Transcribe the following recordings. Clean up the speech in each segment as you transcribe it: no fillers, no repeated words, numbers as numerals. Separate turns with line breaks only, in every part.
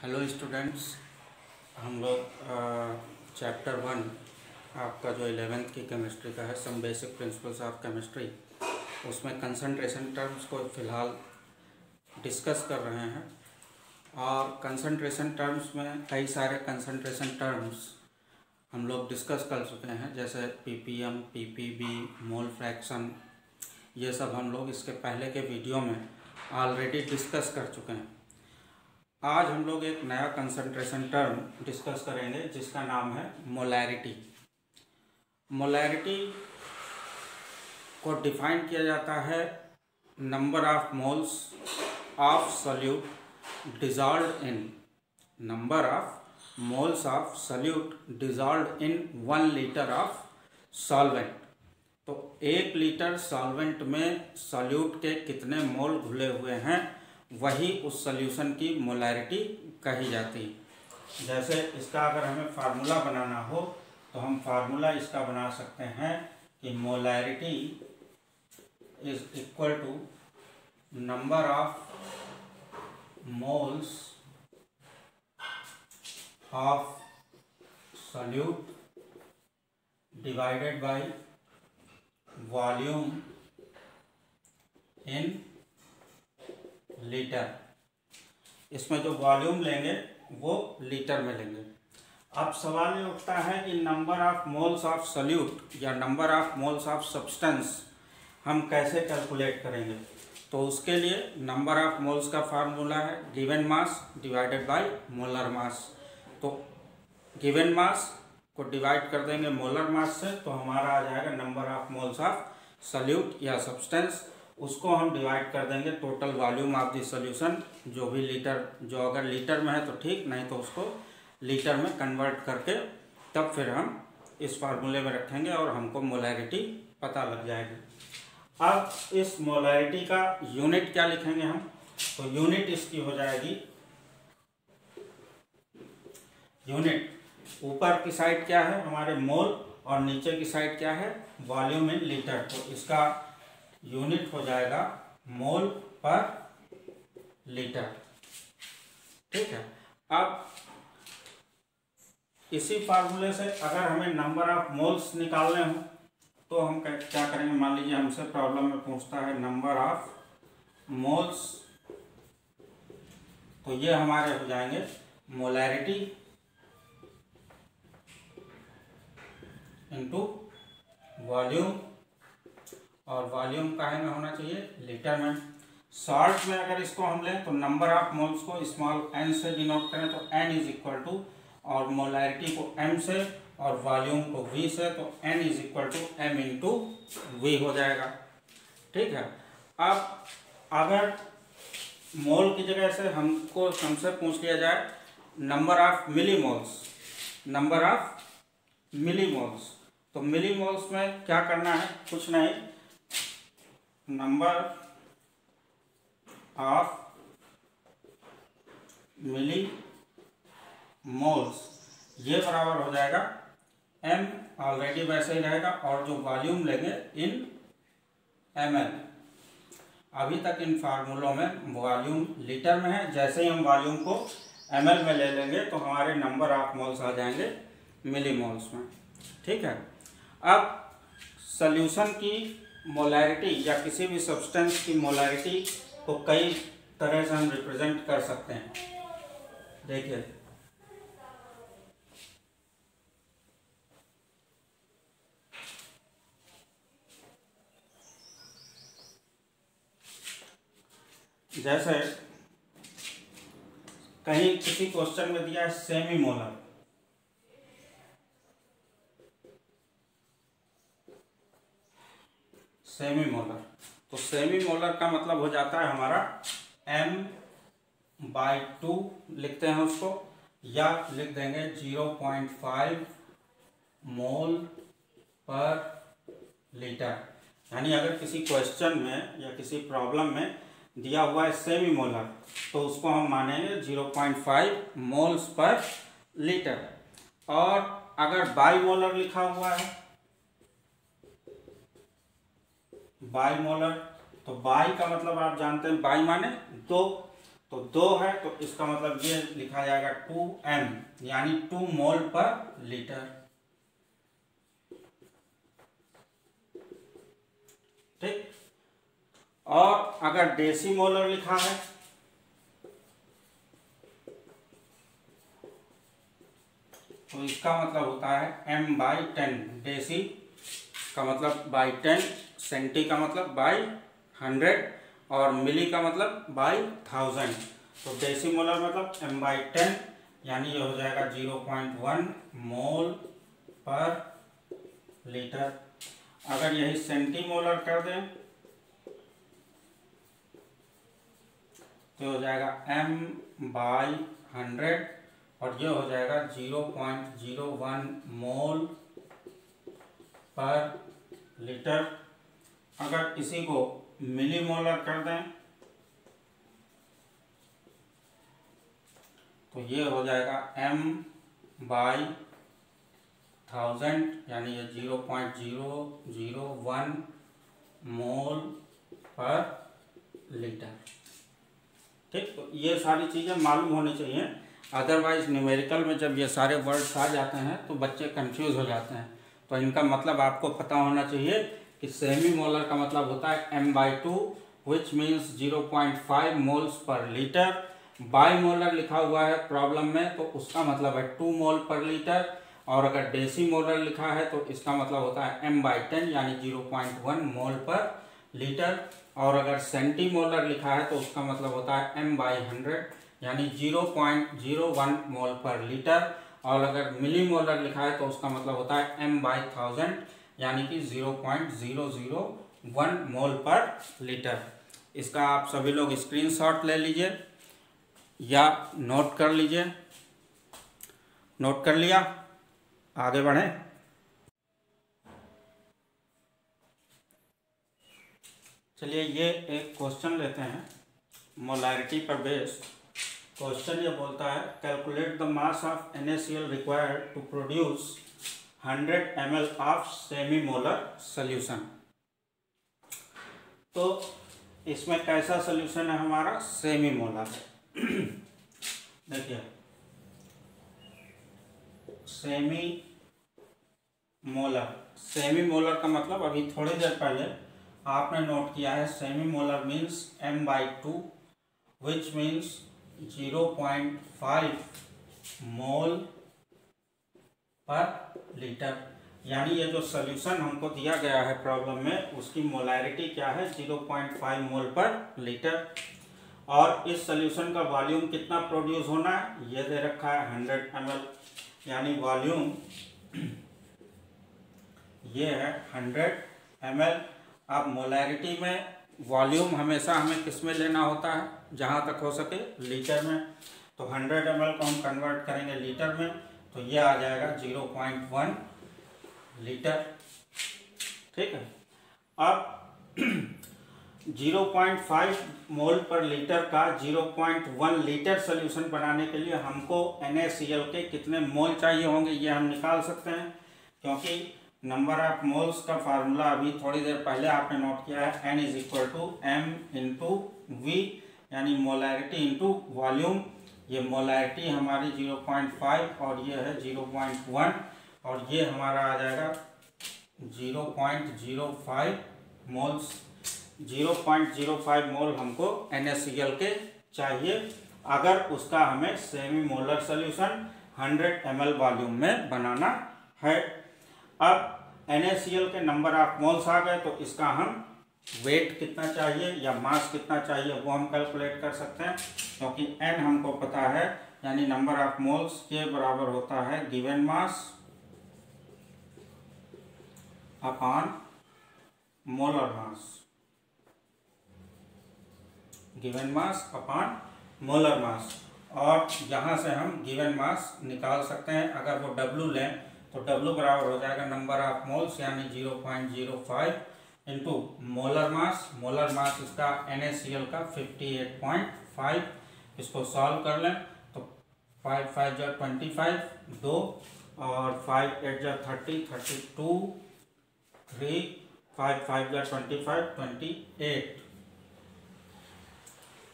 Hello students, हम लोग chapter 1 आपका जो 11th की केमिस्ट्री का है, some basic principles of chemistry, उसमें कंसंट्रेशन टर्म्स को फ़िलहाल डिस्कस कर रहे हैं। और कंसंट्रेशन टर्म्स में कई सारे कंसंट्रेशन टर्म्स हम लोग डिस्कस कर चुके हैं, जैसे ppm, ppb, मोल फ्रैक्शन। ये सब हम लोग इसके पहले के वीडियो में ऑलरेडी डिस्कस कर चुके हैं। आज हम लोग एक नया कंसंट्रेशन टर्म डिस्कस करेंगे जिसका नाम है मोलैरिटी। मोलैरिटी को डिफाइन किया जाता है number of moles of solute dissolved in dissolved in 1 litre of solvent. तो 1 लीटर सॉल्वेंट में सॉल्यूट के कितने मोल घुले हुए हैं, वही उस सॉल्यूशन की मोलैरिटी कही जाती है। जैसे इसका अगर हमें फार्मूला बनाना हो तो हम फार्मूला इसका बना सकते हैं कि molarity is equal to number of moles of solute divided by volume in litre. इसमें जो वॉल्यूम लेंगे वो लीटर में लेंगे। अब सवाल ये उठता है कि number of moles of solute या number of moles of substance हम कैसे कैलकुलेट करेंगे। तो उसके लिए नंबर ऑफ मोल्स का फार्मूला है given mass divided by molar mass. तो गिवन मास को डिवाइड कर देंगे मोलर मास से, तो हमारा आ जाएगा number of moles of solute या सब्सटेंस। उसको हम डिवाइड कर देंगे total volume of the solution, जो भी लीटर, जो अगर लीटर में है तो ठीक, नहीं तो उसको लीटर में कन्वर्ट करके तब फिर हम इस फार्मूले में रखेंगे और हमको मोलैरिटी पता लग जाएगी। अब इस मोलैरिटी का यूनिट क्या लिखेंगे हम, तो यूनिट इसकी हो जाएगी, यूनिट ऊपर की साइड क्या है हमारे मोल और नीचे की साइड क्या है वॉल्यूम इन लीटर। तो इसका यूनिट हो जाएगा मोल पर लीटर। ठीक है। अब इसी फार्मूले से अगर हमें नंबर ऑफ मोल्स निकालने हो तो हम क्या करेंगे, मान लीजिए हमसे प्रॉब्लम में पूछता है नंबर ऑफ मोल्स, तो ये हमारे हो जाएंगे मोलैरिटी इनटू वॉल्यूम, और वॉल्यूम काहे में होना चाहिए, लीटर में। सॉल्ट में अगर इसको हम लें तो नंबर ऑफ मोल्स को स्मॉल n से डिनोट करें तो n इज इक्वल टू, और मोलैरिटी को m से और वॉल्यूम को v से, तो n is equal to m into v हो जाएगा। ठीक है। अब अगर मोल की जगह से हमसे पूछ लिया जाए नंबर ऑफ मिलीमोल्स, तो मिलीमोल्स में क्या करना है, कुछ नहीं, नंबर ऑफ मिली मोल्स ये बराबर हो जाएगा m, ऑलरेडी वैसे ही रहेगा, और जो वॉल्यूम लेंगे इन ml। अभी तक इन फार्मूलों में वॉल्यूम लीटर में है, जैसे ही हम वॉल्यूम को ml में ले लेंगे तो हमारे नंबर ऑफ मोल्स आ जाएंगे मिली मोल्स में। ठीक है। अब सॉल्यूशन की मोलैरिटी या किसी भी सब्सटेंस की मोलैरिटी को कई तरह से हम रिप्रेजेंट कर सकते हैं। देखिए, जैसे कहीं किसी क्वेश्चन में दिया है सेमी मोलर, तो सेमी मोलर का मतलब हो जाता है हमारा m/2 लिखते हैं उसको, या लिख देंगे 0.5 मोल पर लीटर। यानी अगर किसी क्वेश्चन में या किसी प्रॉब्लम में दिया हुआ है सेमी मोलर, तो उसको हम मानेंगे 0.5 मोल्स पर लीटर। और अगर बाई मोलर लिखा हुआ है, बाई मोलर, तो बाई का मतलब आप जानते हैं, बाई माने 2, तो 2 है तो इसका मतलब ये लिखा जाएगा 2m यानी 2 मोल पर लीटर। ठीक। और अगर डेसीमोलर लिखा है तो इसका मतलब होता है m/10। डेसी का मतलब बाई 10, सेंटी का मतलब बाई 100 और मिली का मतलब बाई 1000। तो डेसीमोलर मतलब m/10 यानी ये हो जाएगा 0.1 मोल पर लीटर। अगर यही सेंटीमोलर कर दें तो हो जाएगा m/100 और ये हो जाएगा 0.01 मोल पर लीटर। अगर इसी को मिलीमोलर कर दें तो ये हो जाएगा m/1000 यानी ये 0.001 मोल पर लीटर। ठीक। तो ये सारी चीज़ें मालूम होनी चाहिए, अदरवाइज न्यूमेरिकल में जब ये सारे वर्ड्स आ जाते हैं तो बच्चे कंफ्यूज हो जाते हैं। तो इनका मतलब आपको पता होना चाहिए कि सेमी मोलर का मतलब होता है m/2 which means 0.5 moles per litre. By molar लिखा हुआ है प्रॉब्लम में तो उसका मतलब है 2 मोल पर लीटर। और अगर डेसी मोलर लिखा है तो इसका मतलब होता है m/10 यानी 0.1 मोल पर लीटर। और अगर सेंटीमोलर लिखा है तो उसका मतलब होता है m/100 यानी 0.01 मोल पर लीटर। और अगर मिलीमोलर लिखा है तो उसका मतलब होता है m/1000 यानी कि 0.001 मोल पर लीटर। इसका आप सभी लोग स्क्रीनशॉट ले लीजिए या नोट कर लीजिए। नोट कर लिया? आगे बढ़ें। चलिए ये एक क्वेश्चन लेते हैं मोलैरिटी पर बेस्ड। क्वेश्चन ये बोलता है calculate the mass of NaCl required to produce 100 ml of semi molar solution. तो इसमें कैसा सोल्यूशन है हमारा? सेमी मोलर है। देखिए सेमी मोलर का मतलब अभी थोड़ी देर पहले आपने नोट किया है semi molar means m/2 which means 0.5 मोल पर लीटर। यानी ये जो सोल्यूशन हमको दिया गया है प्रॉब्लम में उसकी मोलैरिटी क्या है? 0.5 मोल पर लीटर। और इस सोल्यूशन का वॉल्यूम कितना प्रोड्यूस होना है? ये दे रखा है 100 ml यानी वॉल्यूम ये है 100 ml। अब मोलैरिटी में वॉल्यूम हमेशा हमें किस में लेना होता है? जहाँ तक हो सके लीटर में। तो 100 ml को हम कन्वर्ट करेंगे लीटर में तो ये आ जाएगा 0.1 लीटर। ठीक है। अब 0.5 मोल पर लीटर का 0.1 लीटर सोल्यूशन बनाने के लिए हमको NaCl के कितने मोल चाहिए होंगे ये हम निकाल सकते हैं, क्योंकि नंबर ऑफ मोल्स का फार्मूला अभी थोड़ी देर पहले आपने नोट किया है N = m × V यानी मोलैरिटी इंटू वॉल्यूम। ये मोलैरिटी हमारी 0.5 और ये है 0.1 और ये हमारा आ जाएगा 0.05 मोल्स। 0.05 मोल हमको NaCl के चाहिए अगर उसका हमें semi molar solution 100 ml volume में बनाना है। अब NaCl के नंबर ऑफ मोल्स आ गए तो इसका हम वेट कितना चाहिए या मास कितना चाहिए वो हम कैलकुलेट कर सकते हैं, क्योंकि N हमको पता है यानी नंबर ऑफ मोल्स के बराबर होता है गिवन मास अपॉन मोलर मास। गिवन मास अपॉन मोलर मास। और यहाँ से हम गिवन मास निकाल सकते हैं। अगर वो W लें तो W बराबर हो जाएगा नंबर ऑफ मोल्स यानी 0.05 into molar mass. Molar mass इसका NaCl का 58.5। इसको सॉल्व कर लें तो 5 5 जा 25 2 और 5 8 जा 30 32 3 5 5 जा 25 28।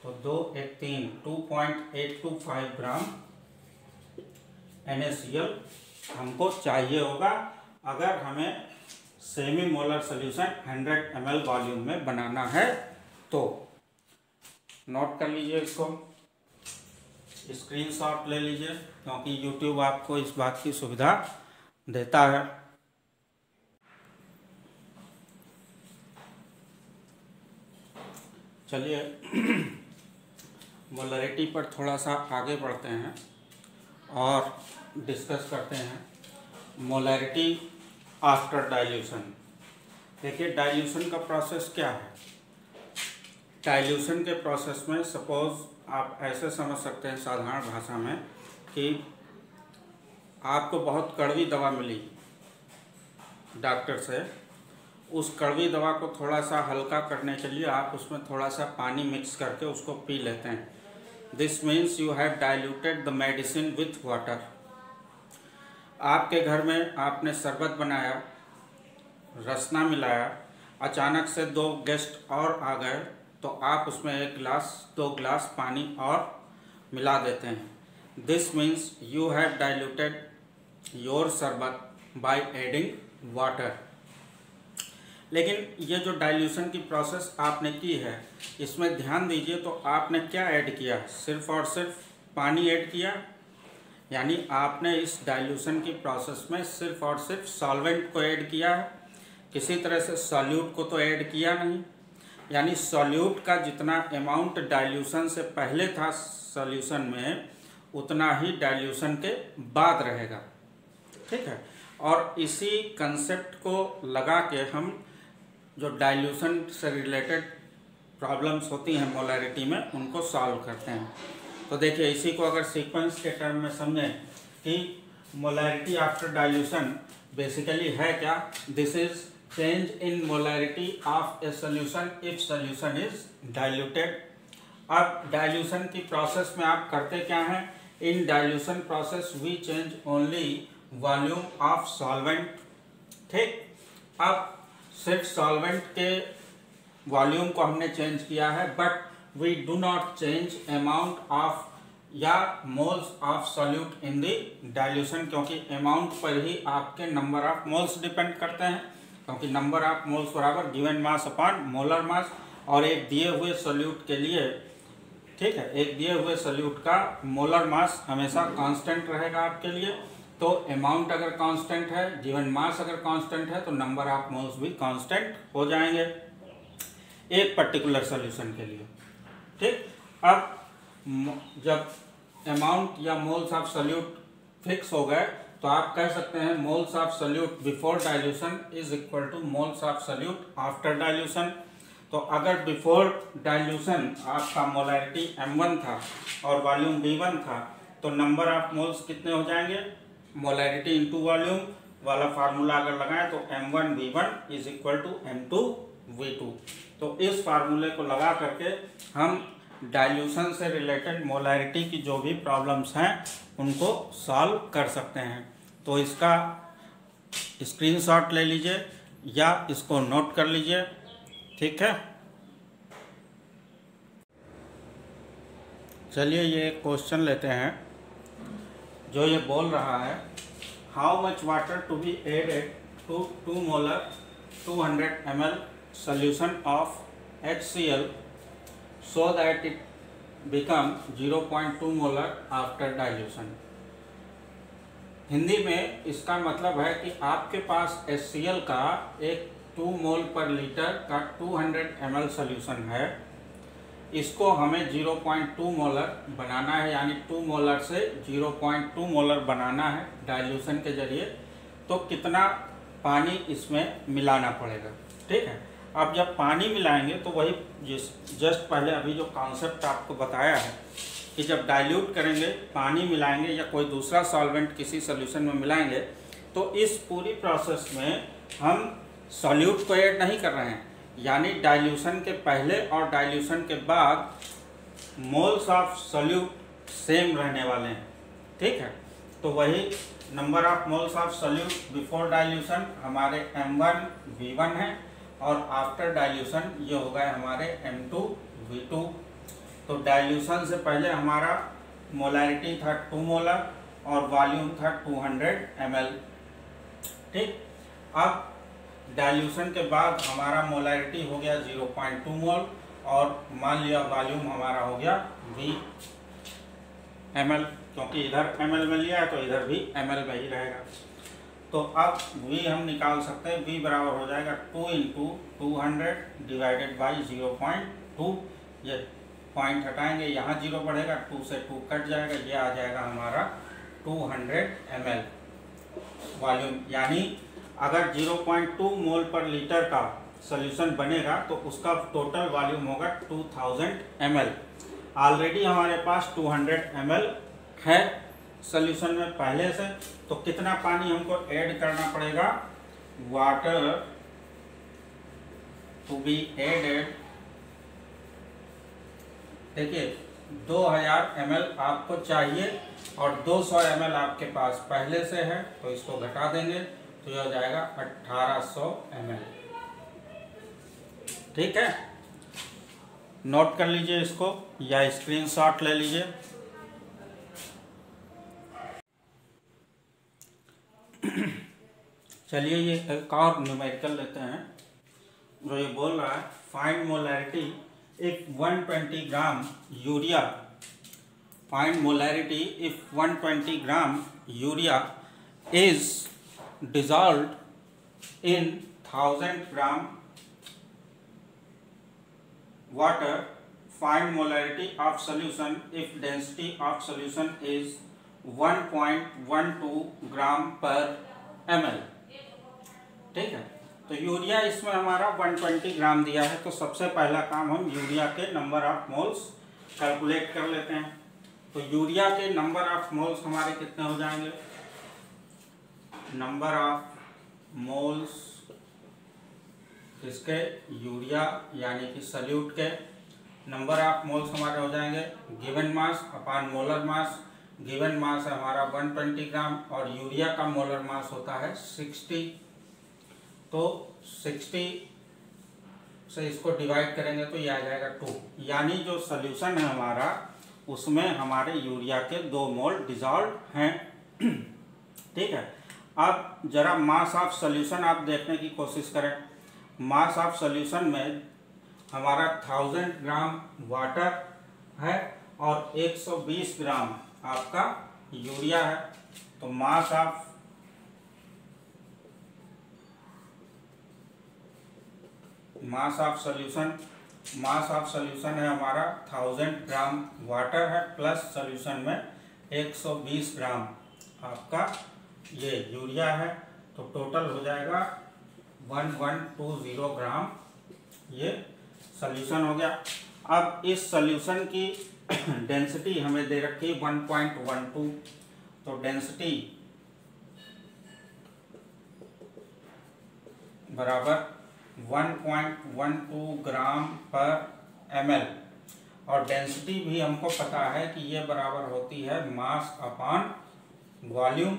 तो 2 1 3 2.825 ग्राम NaCl हमको चाहिए होगा अगर हमें semi molar solution 100 ml volume में बनाना है। तो नोट कर लीजिए, इसको स्क्रीनशॉट ले लीजिए, क्योंकि YouTube आपको इस बात की सुविधा देता है। चलिए मोलरिटी पर थोड़ा सा आगे बढ़ते हैं और डिस्कस करते हैं मोलरिटी आफ्टर डाइल्यूशन। देखिए डाइल्यूशन का प्रोसेस क्या है। डाइल्यूशन के प्रोसेस में सपोज आप ऐसे समझ सकते हैं साधारण भाषा में कि आपको बहुत कड़वी दवा मिली डॉक्टर से, उस कड़वी दवा को थोड़ा सा हल्का करने के लिए आप उसमें थोड़ा सा पानी मिक्स करके उसको पी लेते हैं। This means you have diluted the medicine with water. आपके घर में आपने शरबत बनाया, रसना मिलाया, अचानक से 2 गेस्ट और आ गए तो आप उसमें 1 गिलास 2 गिलास पानी और मिला देते हैं। This means you have diluted your शरबत बाय एडिंग वाटर। लेकिन ये जो डाइल्यूशन की प्रोसेस आपने की है, इसमें ध्यान दीजिए तो आपने क्या ऐड किया, सिर्फ और सिर्फ पानी ऐड किया। यानी आपने इस डाइल्यूशन की प्रोसेस में सिर्फ और सिर्फ सॉल्वेंट को ऐड किया है, किसी तरह से सॉल्यूट को तो ऐड किया नहीं। यानी सॉल्यूट का जितना अमाउंट डाइल्यूशन से पहले था सॉल्यूशन में, उतना ही डाइल्यूशन के बाद रहेगा। ठीक है, और इसी कंसेप्ट को लगा के हम जो डाइल्यूशन से रिलेटेड प्रॉब्लम्स होती हैं मोलरिटी में, उनको सॉल्व करते हैं। तो देखिए इसी को अगर सीक्वेंस के टर्म में समझें कि मोलरिटी आफ्टर डाइल्यूशन बेसिकली है क्या। This is change in molarity of a solution if solution is diluted. अब डाइल्यूशन की प्रोसेस में आप करते क्या हैं, in dilution process we change only volume of solvent. ठीक, अब सिर्फ सॉल्वेंट के वॉल्यूम को हमने चेंज किया है, but we do not change amount of या moles of solute in the dilution, क्योंकि अमाउंट पर ही आपके नंबर ऑफ मोल्स डिपेंड करते हैं। क्योंकि नंबर ऑफ मोल्स बराबर गिवन मास अपॉन मोलर मास, और एक दिए हुए सॉल्यूट के लिए, ठीक है, एक दिए हुए सॉल्यूट का मोलर मास हमेशा कांस्टेंट रहेगा आपके लिए। तो अमाउंट अगर कांस्टेंट है, गिवन मास अगर कांस्टेंट है, तो नंबर ऑफ मोल्स भी कांस्टेंट हो जाएंगे एक पर्टिकुलर सॉल्यूशन के लिए। ठीक, अब जब अमाउंट या मोल्स ऑफ सॉल्यूट फिक्स हो गए तो आप कह सकते हैं moles of solute before dilution is equal two moles of solute after dilution. तो अगर बिफोर डाइल्यूशन आपका मोलरिटी m1 था और वॉल्यूम v1 था, तो नंबर ऑफ मोल्स कितने हो जाएंगे, मोलरिटी इंटू वॉल्यूम वाला फार्मूला अगर लगाएं तो m1 v1 is equal to m2 v2। तो इस फार्मूले को लगा करके हम डाइल्यूशन से रिलेटेड मोलरिटी की जो भी प्रॉब्लम्स हैं उनको सॉल्व कर सकते हैं। तो इसका स्क्रीनशॉट ले लीजिए या इसको नोट कर लीजिए। ठीक है, चलिए ये क्वेश्चन लेते हैं जो ये बोल रहा है, how much water to be added to 2 molar 200 ml solution of HCl so that it become 0.2 molar after dilution. Hindi में इसका मतलब है कि आपके पास HCl का एक 2 मोल पर लीटर का 200 ml सोल्यूशन है, इसको हमें 0.2 मोलर बनाना है, यानी 2 मोलर से 0.2 मोलर बनाना है डाइल्यूशन के जरिए। तो कितना पानी इसमें मिलाना पड़ेगा। ठीक है, अब जब पानी मिलाएंगे तो वही जस्ट पहले अभी जो कॉन्सेप्ट आपको बताया है कि जब डाइल्यूट करेंगे, पानी मिलाएंगे या कोई दूसरा सॉल्वेंट किसी सॉल्यूशन में मिलाएंगे, तो इस पूरी प्रोसेस में हम सॉल्यूट को ऐड नहीं कर रहे हैं। यानी डाइल्यूशन के पहले और डाइल्यूशन के बाद मोल्स ऑफ सॉल्यूट सेम रहने वाले हैं। ठीक है, तो वही number of moles of solute before dilution हमारे m1 v1 है, और आफ्टर डाइल्यूशन ये हो गए हमारे m2 v2। तो डाइल्यूशन से पहले हमारा मोलैरिटी था 2 मोलर और वॉल्यूम था 200 ml। ठीक, अब डाइल्यूशन के बाद हमारा मोलैरिटी हो गया 0.2 मोल और मान लिया वॉल्यूम हमारा हो गया V ml, क्योंकि इधर ml में लिया है तो इधर भी ml में ही रहेगा। तो अब V हम निकाल सकते हैं, V बराबर हो जाएगा 2 × 200 डिवाइडेड बाई 0.2। ये पॉइंट हटाएंगे, यहाँ 0 बढ़ेगा, 2 से 2 कट जाएगा, ये आ जाएगा हमारा 200 ml वॉल्यूम। यानी अगर 0.2 मोल पर लीटर का सॉल्यूशन बनेगा तो उसका टोटल वॉल्यूम होगा 2000 ml। ऑलरेडी हमारे पास 200 ml है सॉल्यूशन में पहले से, तो कितना पानी हमको ऐड करना पड़ेगा? वाटर टू बी एडेड, देखिए 2000 ml आपको चाहिए और 200 ml आपके पास पहले से है, तो इसको घटा देंगे तो यह हो जाएगा 1800 ml। ठीक है, नोट कर लीजिए इसको या स्क्रीनशॉट ले लीजिए। चलिए ये एक और न्यूमेरिकल लेते हैं जो ये बोल रहा है find molarity if 120 gram urea, find molarity if 120 gram urea is dissolved in 1000 gram water, find molarity of solution if density of solution is 1.12 gram per ml। ठीक है, तो यूरिया इसमें हमारा 120 ग्राम दिया है, तो सबसे पहला काम हम यूरिया के नंबर ऑफ मोल्स कैलकुलेट कर लेते हैं। तो यूरिया के नंबर ऑफ मोल्स हमारे कितने हो जाएंगे? नंबर ऑफ मोल्स इसके यूरिया यानी कि सल्यूट के नंबर ऑफ मोल्स हमारे हो जाएंगे गिवन मास अपॉन मोलर मास। गिवन मास है हमारा 120 ग्राम और यूरिया का मोलर मास होता है 60, तो 60 से इसको डिवाइड करेंगे तो ये आ जाएगा 2। यानी जो सॉल्यूशन है हमारा उसमें हमारे यूरिया के 2 मोल डिजॉल्व हैं। ठीक है, अब जरा मास ऑफ सॉल्यूशन आप देखने की कोशिश करें। मास ऑफ सॉल्यूशन में हमारा 1000 ग्राम वाटर है और 120 ग्राम आपका यूरिया है, तो मास ऑफ सॉल्यूशन है हमारा 1000 ग्राम वाटर है प्लस सॉल्यूशन में 120 ग्राम आपका ये यूरिया है, तो टोटल हो जाएगा 1120 ग्राम ये सॉल्यूशन हो गया। अब इस सॉल्यूशन की डेंसिटी हमें दे रखी है 1.12, तो डेंसिटी बराबर 1.12 ग्राम पर ml, और डेंसिटी भी हमको पता है कि ये बराबर होती है मास अपॉन वॉल्यूम।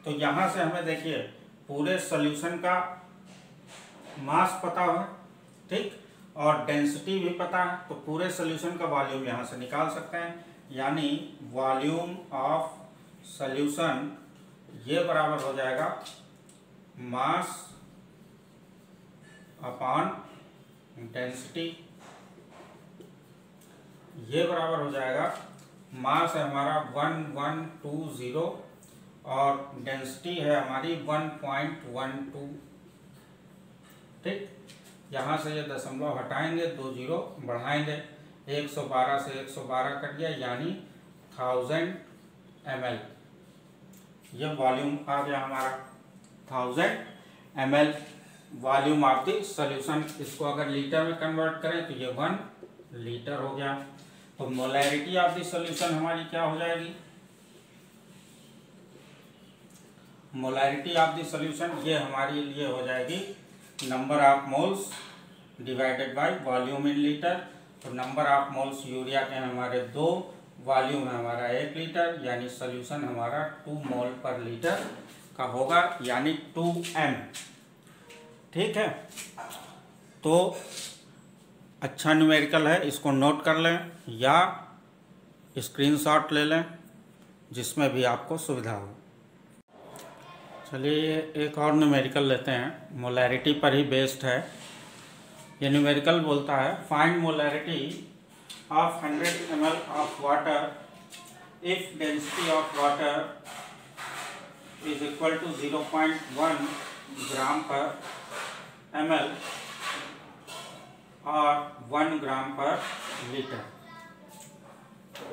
तो यहाँ से हमें देखिए पूरे सॉल्यूशन का मास पता है, ठीक, और डेंसिटी भी पता है, तो पूरे सॉल्यूशन का वॉल्यूम यहाँ से निकाल सकते हैं। यानी वॉल्यूम ऑफ सॉल्यूशन ये बराबर हो जाएगा मास अपॉन डेंसिटी, ये बराबर हो जाएगा मास है हमारा 1120 और डेंसिटी है हमारी 1.12। ठीक, यहाँ से ये दशमलव हटाएंगे, 2 जीरो बढ़ाएंगे, 112 से 112 कट गया, यानी 1000 ml ये वॉल्यूम आ गया हमारा 1000 ml volume of the solution. इसको अगर लीटर में कन्वर्ट करें तो ये 1 लीटर हो गया। तो मोलैरिटी ऑफ द सॉल्यूशन हमारी क्या हो जाएगी? मोलैरिटी ऑफ द सॉल्यूशन ये हमारे लिए हो जाएगी number of moles divided by volume in litre. तो नंबर ऑफ मोल्स यूरिया के हमारे 2, वॉल्यूम है हमारा 1 लीटर, यानी सॉल्यूशन हमारा 2 मोल पर लीटर का होगा, यानी 2m। ठीक है, तो अच्छा न्यूमेरिकल है, इसको नोट कर लें या स्क्रीनशॉट ले लें, जिसमें भी आपको सुविधा हो। चलिए एक और न्यूमेरिकल लेते हैं, मोलैरिटी पर ही बेस्ड है। ये न्यूमेरिकल बोलता है find molarity of 100 ml of water if density of water is equal to 0.1 gram per ml और 1 ग्राम पर लीटर।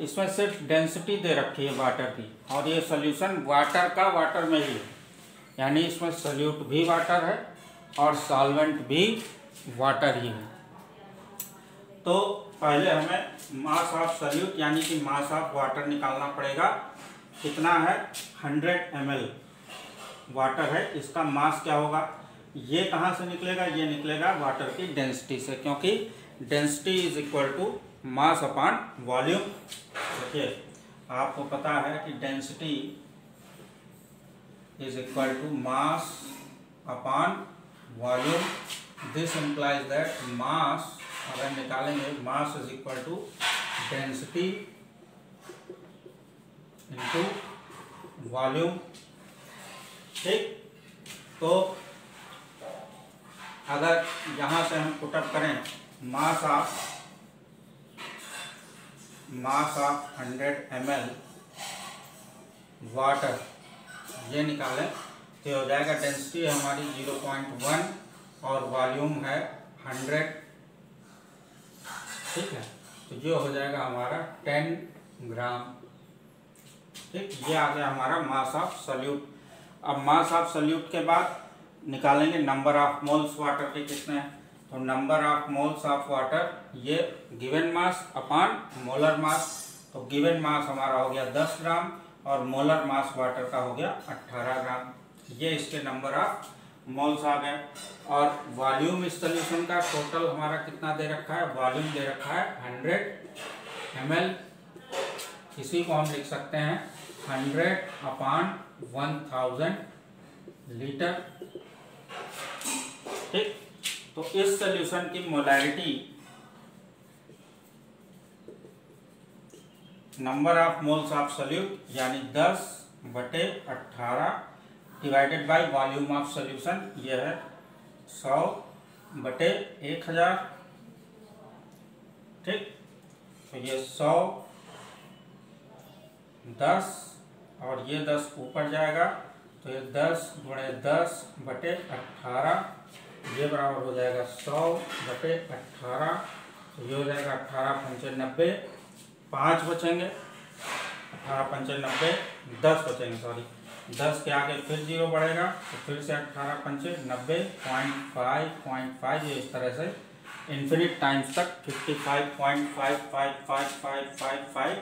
इसमें सिर्फ डेंसिटी दे रखी है वाटर की, और ये सोल्यूशन वाटर का वाटर में ही है, यानी इसमें सॉल्यूट भी वाटर है और सॉल्वेंट भी वाटर ही है। तो पहले हमें मास ऑफ सॉल्यूट यानी कि मास ऑफ वाटर निकालना पड़ेगा। कितना है? 100 ml वाटर है, इसका मास क्या होगा? ये कहाँ से निकलेगा? ये निकलेगा वाटर की डेंसिटी से, क्योंकि density is equal to mass upon volume. देखिए आपको पता है कि density is equal to mass upon volume. This implies that mass, अगर निकालेंगे mass is equal to density into volume. ठीक, तो अगर यहाँ से हम पुटअप करें मास ऑफ 100 ml वाटर, ये निकालें तो हो जाएगा डेंसिटी हमारी 0.1 और वॉल्यूम है 100। ठीक है, तो ये हो जाएगा हमारा 10 ग्राम। ठीक, ये आ गया हमारा मास ऑफ सॉल्यूट। अब मास ऑफ सॉल्यूट के बाद निकालेंगे नंबर ऑफ मोल्स वाटर के कितने हैं। तो number of moles of water, ये given mass upon molar mass. तो गिवन मास हमारा हो गया 10 ग्राम और मोलर मास वाटर का हो गया 18 ग्राम। ये इसके नंबर ऑफ मोल्स आ गए। और वॉल्यूम इस सोल्यूशन का टोटल हमारा कितना दे रखा है? वॉल्यूम दे रखा है 100 ml। इसी को हम लिख सकते हैं 100 अपॉन 1000 लीटर। ठीक, तो इस सोल्यूशन की molarity number of moles of solute यानी 10/18 divided by volume of solution, यह है 100/1000। ठीक, तो ये 100 10 और ये 10 ऊपर जाएगा, तो ये 10 × 10/18, ये बराबर हो जाएगा 100/18। तो ये हो जाएगा 18×5 90, 5 बचेंगे, 18×5 90, 10 बचेंगे, सॉरी 10 के आगे फिर 0 बढ़ेगा, तो फिर से 18×5 90, 0.5 ये इस तरह से इन्फिनिट टाइम्स तक 55.55555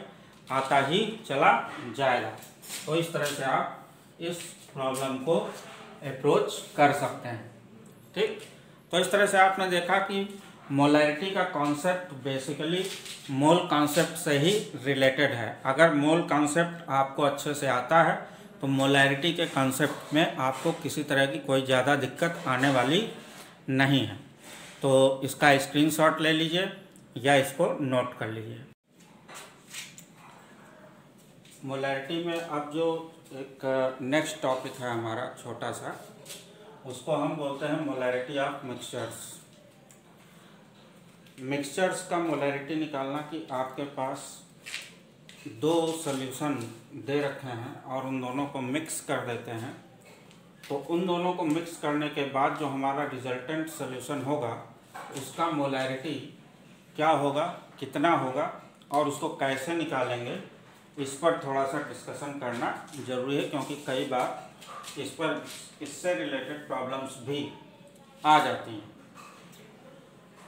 आता ही चला जाएगा। तो इस तरह से आप इस प्रॉब्लम को अप्रोच कर सकते हैं। ठीक, तो इस तरह से आपने देखा कि मोलैरिटी का कॉन्सेप्ट बेसिकली मोल कॉन्सेप्ट से ही रिलेटेड है। अगर मोल कॉन्सेप्ट आपको अच्छे से आता है तो मोलैरिटी के कॉन्सेप्ट में आपको किसी तरह की कोई ज़्यादा दिक्कत आने वाली नहीं है। तो इसका स्क्रीनशॉट ले लीजिए या इसको नोट कर लीजिए। मोलैरिटी में अब जो एक नेक्स्ट टॉपिक है हमारा छोटा सा, उसको हम बोलते हैं मोलैरिटी ऑफ मिक्सचर्स। मिक्सचर्स का मोलैरिटी निकालना कि आपके पास 2 सॉल्यूशन दे रखे हैं और उन दोनों को मिक्स कर देते हैं, तो उन दोनों को मिक्स करने के बाद जो हमारा रिजल्टेंट सॉल्यूशन होगा उसका मोलैरिटी क्या होगा, कितना होगा और उसको कैसे निकालेंगे, इस पर थोड़ा सा डिस्कशन करना ज़रूरी है, क्योंकि कई बार इस पर इससे रिलेटेड प्रॉब्लम्स भी आ जाती हैं।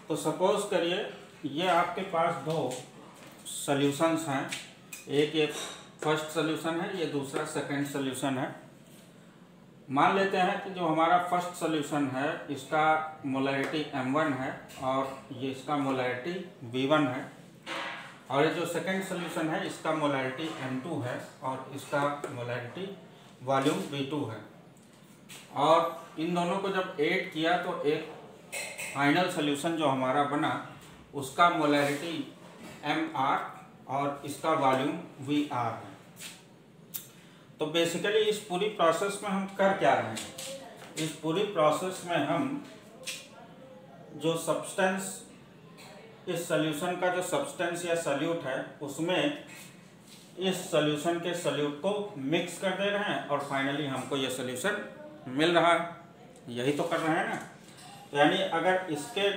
तो सपोज़ करिए ये आपके पास 2 सॉल्यूशंस हैं, एक फर्स्ट सॉल्यूशन है, ये दूसरा सेकंड सॉल्यूशन है। मान लेते हैं कि जो हमारा फर्स्ट सॉल्यूशन है इसका मोलैरिटी M1 है और ये इसका मोलैरिटी V1 है, और ये जो सेकंड सॉल्यूशन है इसका मोलैरिटी M2 है और इसका मोलैरिटी वॉल्यूम V2 है। और इन दोनों को जब ऐड किया तो एक फाइनल सॉल्यूशन जो हमारा बना उसका मोलैरिटी MR और इसका वॉल्यूम VR है। तो बेसिकली इस पूरी प्रोसेस में हम कर क्या रहे हैं, इस पूरी प्रोसेस में हम जो सब्सटेंस, इस सॉल्यूशन का जो सब्सटेंस या सॉल्यूट है उसमें इस सॉल्यूशन के सॉल्यूट को मिक्स कर दे रहे हैं और फाइनली हमको ये सॉल्यूशन मिल रहा है। यही तो कर रहे हैं ना। यानी अगर इसके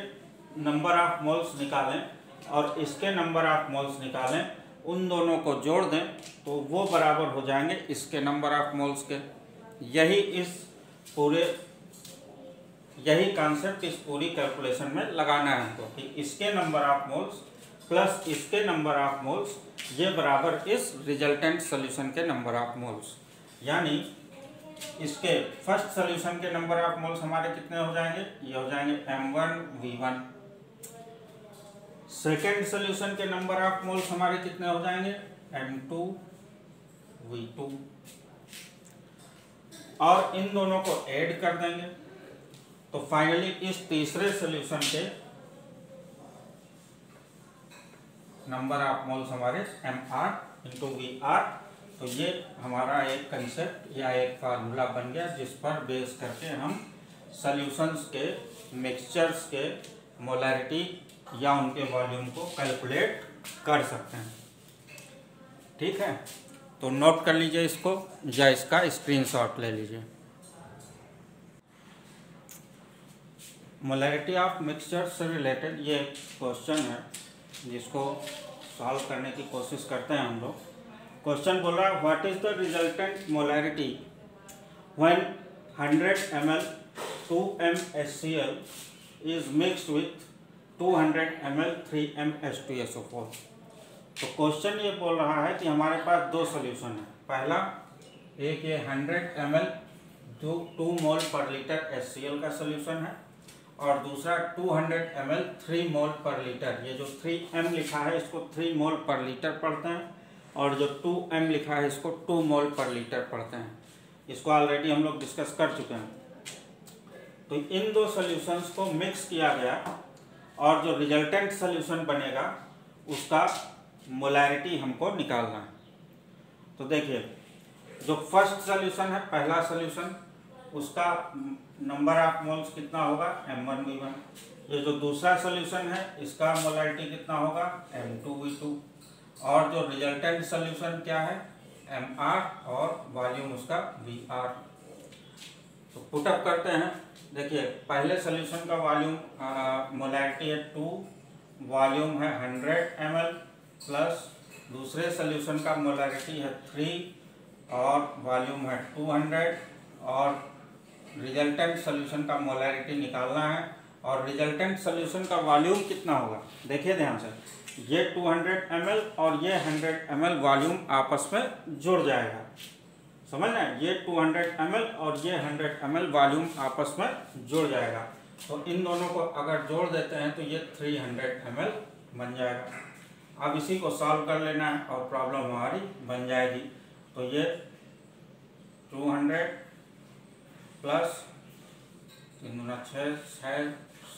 नंबर ऑफ मोल्स निकालें और इसके नंबर ऑफ मोल्स निकालें, उन दोनों को जोड़ दें तो वो बराबर हो जाएंगे इसके नंबर ऑफ मोल्स के। यही कॉन्सेप्ट इस पूरी कैलकुलेशन में लगाना है हमको कि इसके नंबर ऑफ मोल्स प्लस इसके नंबर ऑफ मोल्स ये बराबर इस रिजल्टेंट सॉल्यूशन के नंबर ऑफ मोल्स। यानी इसके फर्स्ट सॉल्यूशन के नंबर ऑफ मोल्स हमारे कितने हो जाएंगे, ये हो जाएंगे M1V1। सेकेंड सॉल्यूशन के नंबर ऑफ मोल्स हमारे कितने हो जाएंगे, M2V2। और इन दोनों को ऐड कर देंगे तो फाइनली इस तीसरे सॉल्यूशन के नंबर ऑफ मोल्स हमारे MR/VR। तो ये हमारा एक कंसेप्ट या एक फार्मूला बन गया जिस पर बेस करके हम सॉल्यूशंस के, मिक्सचर्स के मोलैरिटी या उनके वॉल्यूम को कैलकुलेट कर सकते हैं। ठीक है, तो नोट कर लीजिए इसको या इसका स्क्रीनशॉट ले लीजिए। मोलैरिटी ऑफ मिक्सचर से रिलेटेड ये क्वेश्चन है जिसको सॉल्व करने की कोशिश करते हैं हम लोग। क्वेश्चन बोल रहा है what is the resultant molarity when 100 ml 2M HCl is mixed with 200 ml 3M H2SO4। तो क्वेश्चन ये बोल रहा है कि हमारे पास दो सॉल्यूशन है। पहला एक ये 100 ml 2 मोल पर लीटर HCl का सॉल्यूशन है और दूसरा 200 ml 3 मोल पर लीटर। ये जो 3M लिखा है इसको 3 मोल पर लीटर पढ़ते हैं और जो 2M लिखा है इसको 2 मोल पर लीटर पढ़ते हैं। इसको ऑलरेडी हम लोग डिस्कस कर चुके हैं। तो इन दो सॉल्यूशंस को मिक्स किया गया और जो रिजल्टेंट सॉल्यूशन बनेगा उसका मोलैरिटी हमको निकालना है। तो देखिए जो फर्स्ट सॉल्यूशन है, पहला सॉल्यूशन, उसका नंबर ऑफ मोल्स कितना होगा M1V1। ये जो दूसरा सॉल्यूशन है इसका मोलैरिटी कितना होगा M2V2। और जो रिजल्टेंट सॉल्यूशन क्या है MR और वॉल्यूम उसका VR। तो पुटअप करते हैं। देखिए पहले सॉल्यूशन का वॉल्यूम मोलैरिटी है 2, वॉल्यूम है 100 ml प्लस दूसरे सॉल्यूशन का मोलैरिटी है 3 और वॉल्यूम है 200 और रिजल्टेंट सॉल्यूशन का मोलैरिटी निकालना है। और रिजल्टेंट सॉल्यूशन का वॉल्यूम कितना होगा, देखिए ध्यान से, ये 200 ml और ये 100 ml वॉल्यूम आपस में जुड़ जाएगा। समझ रहे हैं, ये 200 ml और ये 100 ml वॉल्यूम आपस में जुड़ जाएगा। तो इन दोनों को अगर जोड़ देते हैं तो ये 300 ml बन जाएगा। अब इसी को सॉल्व कर लेना है और प्रॉब्लम हमारी बन जाएगी। तो ये 200 प्लस 3 दूना 6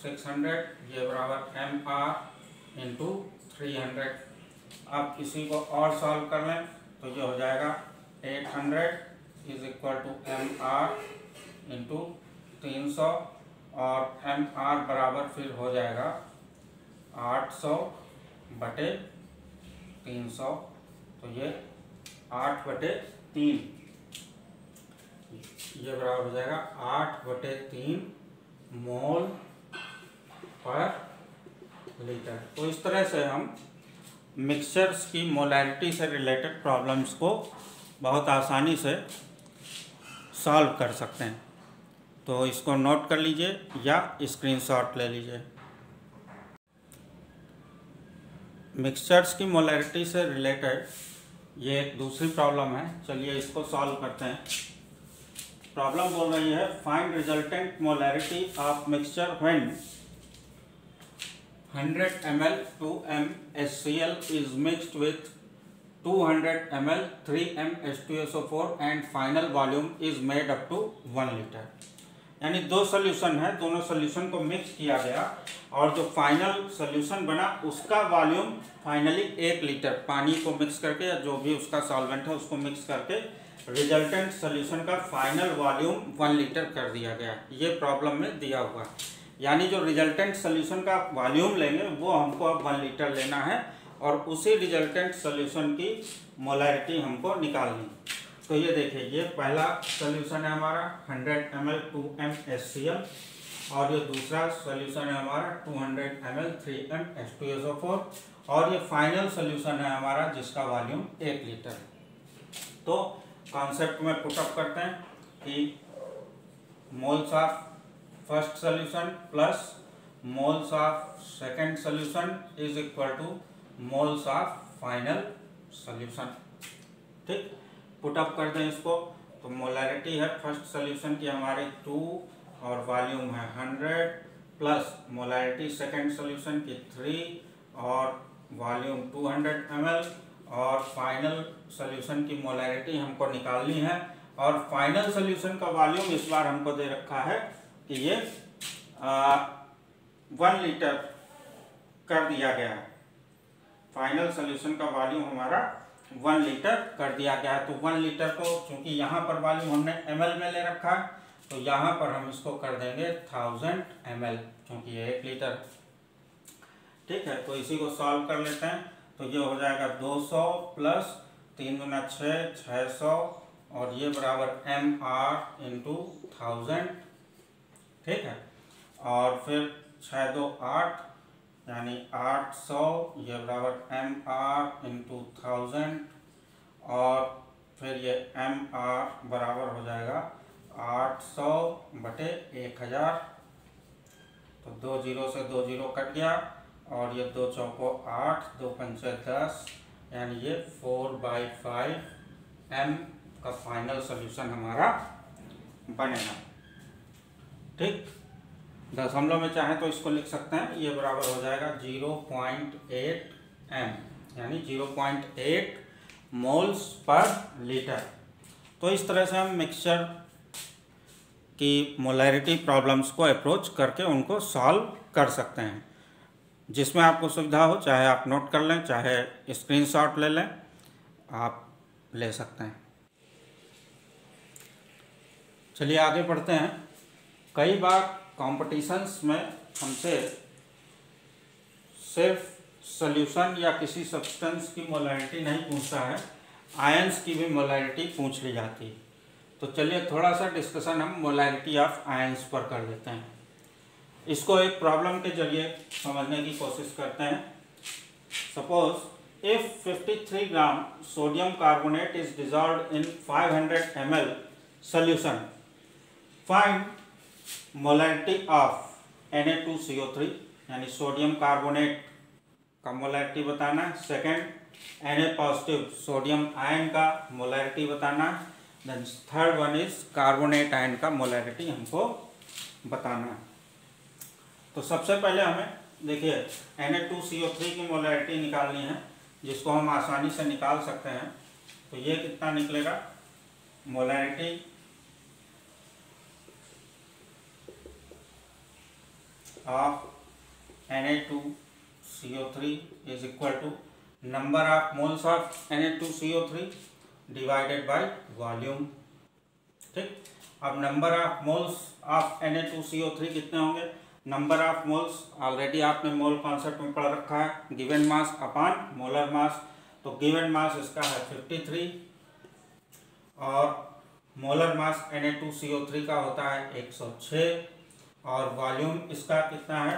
600 ये बराबर MR इंटू 300। अब इसी को और सॉल्व कर लें तो ये हो जाएगा 800 is equal to MR into 300 और MR बराबर फिर हो जाएगा 800 बटे 300। तो ये 8/3 ये बराबर हो जाएगा 8/3 मोल पर लीटर। तो इस तरह से हम मिक्सचर्स की मोलैरिटी से रिलेटेड प्रॉब्लम्स को बहुत आसानी से सॉल्व कर सकते हैं। तो इसको नोट कर लीजिए या स्क्रीनशॉट ले लीजिए। मिक्सचर्स की मोलैरिटी से रिलेटेड ये एक दूसरी प्रॉब्लम है, चलिए इसको सॉल्व करते हैं। प्रॉब्लम बोल रही है find resultant molarity of mixture when 100 ml 2M HCl is mixed with 200 ml 3M H2SO4 and final volume is made up to 1 liter। यानी दो सोल्यूशन है, दोनों सोल्यूशन को मिक्स किया गया और जो फाइनल सोल्यूशन बना उसका वॉल्यूम फाइनली 1 लीटर पानी को मिक्स करके या जो भी उसका सॉल्वेंट है उसको मिक्स करके रिजल्टेंट सोल्यूशन का फाइनल वॉल्यूम 1 लीटर कर दिया गया। ये प्रॉब्लम में दिया हुआ है, यानी जो रिजल्टेंट सोल्यूशन का वॉल्यूम लेंगे वो हमको अब 1 लीटर लेना है और उसी रिजल्टेंट सोल्यूशन की मोलैरिटी हमको निकालनी। तो ये देखिए, ये पहला सोल्यूशन है हमारा 100 ml 2m HCl और ये दूसरा सोल्यूशन है हमारा 200 ml 3m H2SO4 और ये फाइनल सोल्यूशन है हमारा जिसका वॉल्यूम 1 लीटर। तो कॉन्सेप्ट में पुटअप करते हैं कि moles of first solution plus moles of second solution is equal two moles of final solution. ठीक, पुटअप कर दें इसको। तो मोलैरिटी है फर्स्ट सोल्यूशन की हमारे 2 और वॉल्यूम है 100 प्लस मोलैरिटी सेकेंड सोल्यूशन की 3 और वॉल्यूम 200 ml और फाइनल सोल्यूशन की मोलैरिटी हमको निकालनी है और फाइनल सोल्यूशन का वॉल्यूम इस बार हमको दे रखा है कि ये 1 लीटर कर दिया गया है। फाइनल सोल्यूशन का वॉल्यूम हमारा 1 लीटर कर दिया गया है। तो 1 लीटर को चूंकि यहाँ पर वॉल्यूम हमने ml में ले रखा है तो यहाँ पर हम इसको कर देंगे 1000 ml क्योंकि ये 1 लीटर। ठीक है, तो इसी को सॉल्व कर लेते हैं। तो ये हो जाएगा 200 प्लस 3 दूना 6 600 और ये बराबर mr इंटू 1000। ठीक है, और फिर 6 2 8 यानी 800, ये बराबर mr इंटू 1000 और फिर ये mr बराबर हो जाएगा 800 बटे 1000। तो 2 जीरो से 2 जीरो कट गया और ये 2 चौको 8 2 पंचे 10 यानी ये 4/5 m का फाइनल सोल्यूशन हमारा बनेगा। ठीक, दशमलव में चाहे तो इसको लिख सकते हैं, ये बराबर हो जाएगा 0.8 m यानी 0.8 मोल्स पर लीटर। तो इस तरह से हम मिक्सचर की मोलैरिटी प्रॉब्लम्स को अप्रोच करके उनको सॉल्व कर सकते हैं। जिसमें आपको सुविधा हो, चाहे आप नोट कर लें चाहे स्क्रीनशॉट ले लें, आप ले सकते हैं। चलिए आगे बढ़ते हैं। कई बार कॉम्पिटिशन्स में हमसे सिर्फ सॉल्यूशन या किसी सब्सटेंस की मोलैरिटी नहीं पूछता है, आयंस की भी मोलैरिटी पूछ ली जाती है। तो चलिए थोड़ा सा डिस्कशन हम मोलैरिटी ऑफ आयंस पर कर देते हैं। इसको एक प्रॉब्लम के जरिए समझने की कोशिश करते हैं। Suppose if 53 gram sodium carbonate is dissolved in 500 ml solution, find molarity of Na2CO3 यानी सोडियम कार्बोनेट का मोलैरिटी बताना है। Second, Na positive sodium ion का मोलैरिटी बताना है। Then third one is carbonate ion का मोलैरिटी हमको बताना है। तो सबसे पहले हमें देखिए Na2CO3 की मोलैरिटी निकालनी है, जिसको हम आसानी से निकाल सकते हैं। तो ये कितना निकलेगा, molarity of Na2CO3 is equal to number of moles of Na2CO3 divided by volume. ठीक, अब number of moles of Na2CO3 कितने होंगे, नंबर ऑफ मोल्स ऑलरेडी आपने मोल कॉन्सेप्ट में पढ़ रखा है, given mass upon molar mass. तो गिवन मास इसका है 53 और मोलर मास Na2CO3 का होता है 106 और वॉल्यूम इसका कितना है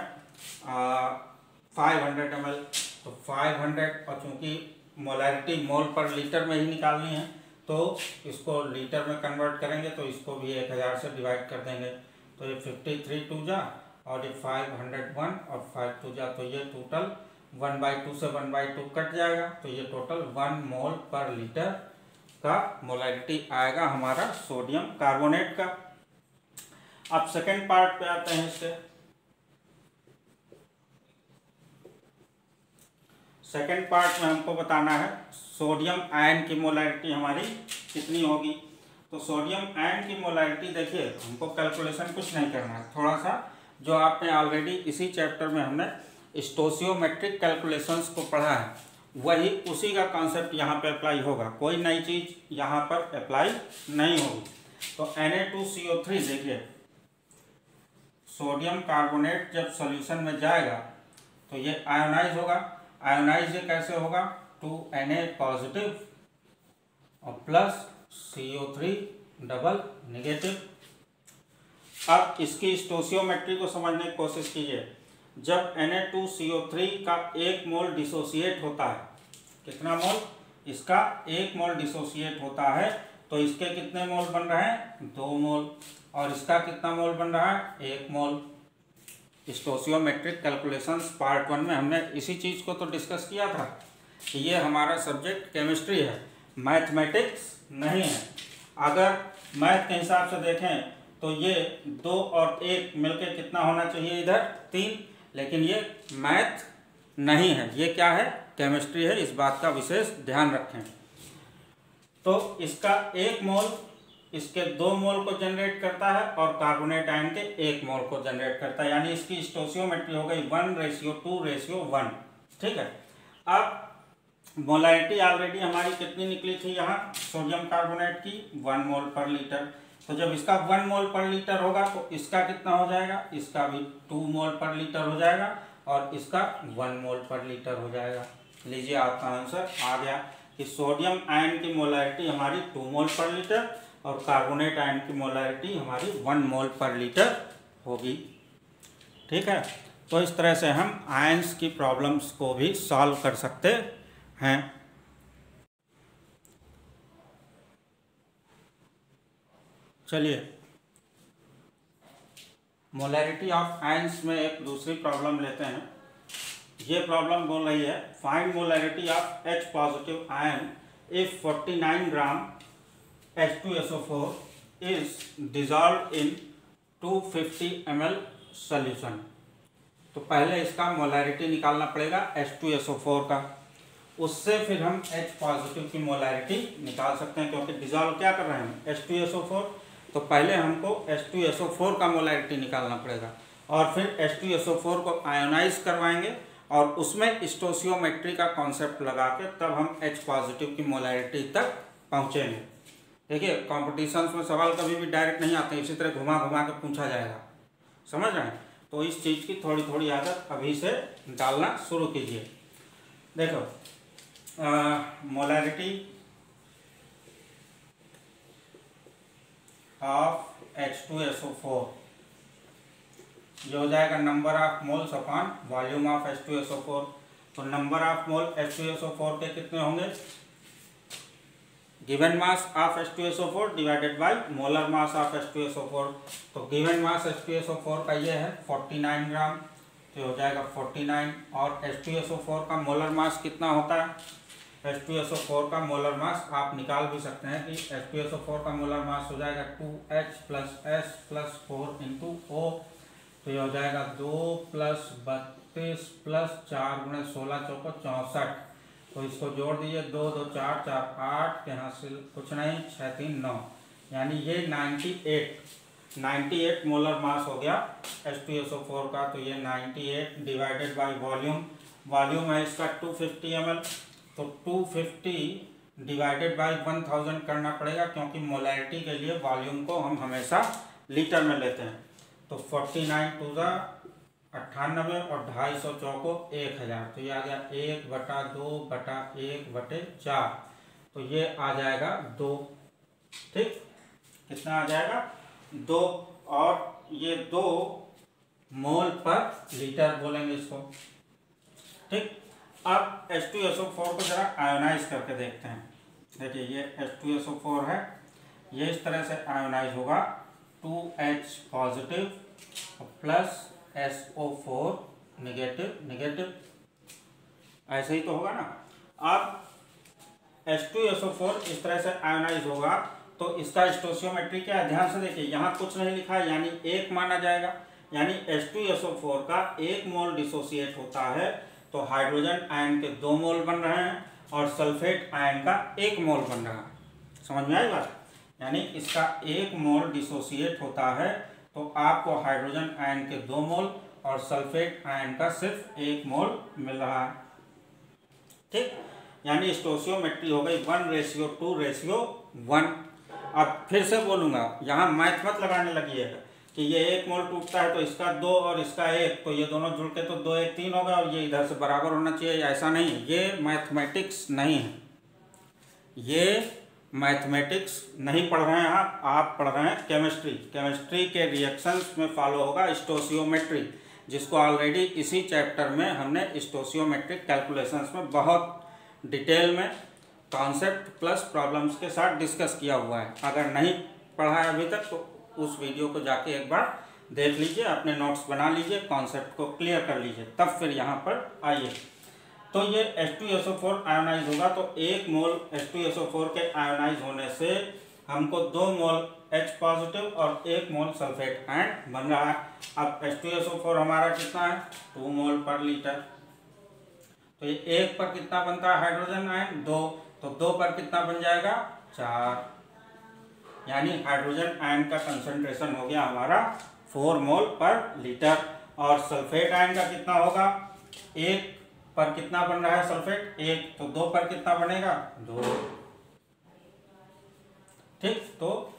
500 ml। तो 500 और चूंकि मोलैरिटी मोल पर लीटर में ही निकालनी है तो इसको लीटर में कन्वर्ट करेंगे, तो इसको भी 1000 से डिवाइड कर देंगे। तो ये 53 2 जा और ये 501 और 5 2 जा, तो ये टोटल 1/2 से 1/2 कट जाएगा। तो ये टोटल 1 मोल पर लीटर का मोलैरिटी आएगा हमारा सोडियम कार्बोनेट का। अब सेकेंड पार्ट पे आते हैं। इससे सेकेंड पार्ट में हमको बताना है सोडियम आयन की मोलैरिटी हमारी कितनी होगी। तो सोडियम आयन की मोलैरिटी देखिए, हमको कैलकुलेशन कुछ नहीं करना है, थोड़ा सा जो आपने ऑलरेडी इसी चैप्टर में हमने स्टोशियोमेट्रिक कैलकुलेशंस को पढ़ा है, वही उसी का कॉन्सेप्ट यहाँ पे अप्लाई होगा, कोई नई चीज़ यहाँ पर अप्लाई नहीं होगी। तो Na2CO3 देखिए, सोडियम कार्बोनेट जब सॉल्यूशन में जाएगा तो ये आयोनाइज होगा। आयोनाइज ये कैसे होगा, 2Na पॉजिटिव और प्लस CO3 डबल नेगेटिव। अब इसकी स्टोशियोमेट्री को समझने की कोशिश कीजिए। जब Na2CO3 का 1 मोल डिसोसिएट होता है, कितना मोल, इसका 1 मोल डिसोसिएट होता है, तो इसके कितने मोल बन रहे हैं, 2 मोल, और इसका कितना मोल बन रहा है, 1 मोल। स्टोशियोमेट्रिक कैलकुलेशंस पार्ट 1 में हमने इसी चीज़ को तो डिस्कस किया था कि ये हमारा सब्जेक्ट केमिस्ट्री है, मैथमेटिक्स नहीं है। अगर मैथ के हिसाब से देखें तो ये 2 और 1 मिलके कितना होना चाहिए, इधर 3, लेकिन ये मैथ नहीं है, ये क्या है, केमिस्ट्री है, इस बात का विशेष ध्यान रखें। तो इसका 1 मोल इसके 2 मोल को जनरेट करता है और कार्बोनेट आयन के 1 मोल को जनरेट करता है, यानी इसकी स्टोशियोमेट्री हो गई 1:2:1। ठीक है। अब मोलैरिटी ऑलरेडी हमारी कितनी निकली थी यहाँ सोडियम कार्बोनेट की, 1 मोल पर लीटर। तो जब इसका 1 मोल पर लीटर होगा तो इसका कितना हो जाएगा, इसका भी 2 मोल पर लीटर हो जाएगा और इसका 1 मोल पर लीटर हो जाएगा। लीजिए आपका आंसर आ गया कि सोडियम आयन की मोलैरिटी हमारी 2 मोल पर लीटर और कार्बोनेट आयन की मोलैरिटी हमारी 1 मोल पर लीटर होगी। ठीक है। तो इस तरह से हम आयंस की प्रॉब्लम्स को भी सॉल्व कर सकते हैं। चलिए, मोलैरिटी ऑफ आयंस में एक दूसरी प्रॉब्लम लेते हैं। ये प्रॉब्लम बोल रही है, find molarity of H positive ion if 49 gram H2SO4 is dissolve in 250 ml solution. तो पहले इसका मोलैरिटी निकालना पड़ेगा H2SO4 का, उससे फिर हम H पॉजिटिव की मोलैरिटी निकाल सकते हैं, क्योंकि डिजॉल्व क्या कर रहे हैं, H2SO4। तो पहले हमको H2SO4 का मोलैरिटी निकालना पड़ेगा और फिर H2SO4 को आयोनाइज करवाएंगे और उसमें स्टोशियोमेट्री का कॉन्सेप्ट लगा के तब हम H पॉजिटिव की मोलैरिटी तक पहुँचेंगे। देखिए, कॉम्पिटिशन्स में सवाल कभी भी डायरेक्ट नहीं आते, इसी तरह घुमा घुमा के पूछा जाएगा, समझ रहे हैं। तो इस चीज़ की थोड़ी थोड़ी आदत अभी से डालना शुरू कीजिए। देखो, मोलैरिटी ऑफ H2SO4 जो हो जाएगा number of moles upon volume of H2SO4। तो नंबर ऑफ मोल H2SO4 के कितने होंगे, given mass of H2SO4 divided by molar mass of H2SO4। तो गिवन मास H2SO4 का ये है 49 ग्राम, तो हो जाएगा 49, और H2SO4 का मोलर मास कितना होता है, H2SO4 का मोलर मास आप निकाल भी सकते हैं कि H2SO4 का मोलर मास हो जाएगा 2H + S + 4 × O। तो ये हो जाएगा 2 + 32 + 4 × 16 × 64। तो इसको जोड़ दीजिए, 2 2 4 4 8 यहाँ से कुछ नहीं, 6 3 9, यानी ये 98 मोलर मास हो गया H2SO4 का। तो ये 98 डिवाइडेड बाय वॉल्यूम है इसका 250 ml। तो 250 डिवाइडेड बाय 1000 करना पड़ेगा, क्योंकि मोलैरिटी के लिए वॉल्यूम को हम हमेशा लीटर में लेते हैं। तो 49 × 2 = 98 और 250 चौको 1000, तो ये आ गया 1/2/1/4। तो ये आ जाएगा 2। ठीक, कितना आ जाएगा, 2, और ये 2 मोल पर लीटर बोलेंगे इसको। ठीक, अब H2SO4 को जरा आयोनाइज करके देखते हैं। देखिए, ये H2SO4 है, ये इस तरह से आयोनाइज होगा, 2H positive plus SO4 negative, ऐसे ही तो होगा ना। अब H2SO4 इस तरह से आयोनाइज होगा तो इसका स्टोशियोमेट्री क्या है, ध्यान से देखिए, यहाँ कुछ नहीं लिखा है, यानी 1 माना जाएगा। यानी H2SO4 का 1 मोल डिसोसिएट होता है तो हाइड्रोजन आयन के 2 मोल बन रहे हैं और सल्फेट आयन का 1 मोल बन रहा है। समझ में आई बात। यानी इसका 1 मोल डिसोसिएट होता है तो आपको हाइड्रोजन आयन के 2 मोल और सल्फेट आयन का सिर्फ 1 मोल मिल रहा है। ठीक, यानी स्टोसियोमेट्री हो गई 1:2:1। अब फिर से बोलूँगा, यहाँ मैथ मत लगाने लगिएगा कि ये 1 मोल टूटता है तो इसका 2 और इसका 1, तो ये दोनों जुड़ के तो 2 1 3 होगा और ये इधर से बराबर होना चाहिए। ऐसा नहीं, ये मैथमेटिक्स नहीं है, ये मैथमेटिक्स नहीं पढ़ रहे हैं आप पढ़ रहे हैं केमिस्ट्री। केमिस्ट्री के रिएक्शंस में फॉलो होगा स्टोसियोमेट्री, जिसको ऑलरेडी इसी चैप्टर में हमने स्टोसियोमेट्रिक कैलकुलेशंस में बहुत डिटेल में कॉन्सेप्ट प्लस प्रॉब्लम्स के साथ डिस्कस किया हुआ है। अगर नहीं पढ़ा है अभी तक तो उस वीडियो को जाके एक बार देख लीजिए, अपने नोट्स बना लीजिए, कॉन्सेप्ट को क्लियर कर लीजिए, तब फिर यहाँ पर आइए। तो ये H2SO4 आयोनाइज होगा तो 1 मोल H2SO4 के आयोनाइज होने से हमको 2 मोल H पॉजिटिव और 1 मोल सल्फेट आयन बन रहा है। अब H2SO4 हमारा कितना है 2 मोल पर लीटर, तो ये 1 पर कितना बनता है हाइड्रोजन आयन 2, तो 2 पर कितना बन जाएगा 4, यानी हाइड्रोजन आयन का कंसंट्रेशन हो गया हमारा 4 मोल पर लीटर। और सल्फेट आयन का कितना होगा, 1 पर कितना बन रहा है सल्फेट 1, तो 2 पर कितना बनेगा 2। ठीक, तो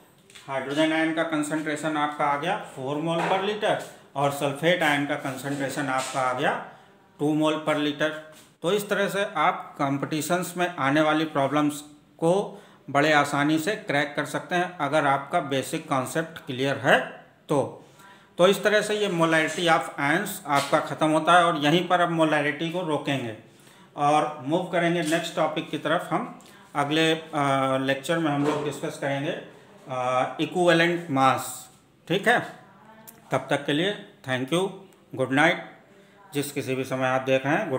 हाइड्रोजन आयन का कंसंट्रेशन आपका आ गया 4 मोल पर लीटर और सल्फेट आयन का कंसंट्रेशन आपका आ गया 2 मोल पर लीटर। तो इस तरह से आप कॉम्पिटिशन्स में आने वाली प्रॉब्लम्स को बड़े आसानी से क्रैक कर सकते हैं अगर आपका बेसिक कॉन्सेप्ट क्लियर है तो इस तरह से ये मोलैरिटी ऑफ आयंस आपका ख़त्म होता है और यहीं पर अब मोलैरिटी को रोकेंगे और मूव करेंगे नेक्स्ट टॉपिक की तरफ। हम अगले लेक्चर में हम लोग डिस्कस करेंगे इक्विवेलेंट मास। ठीक है, तब तक के लिए थैंक यू, गुड नाइट। जिस किसी भी समय आप देख रहे हैं गुड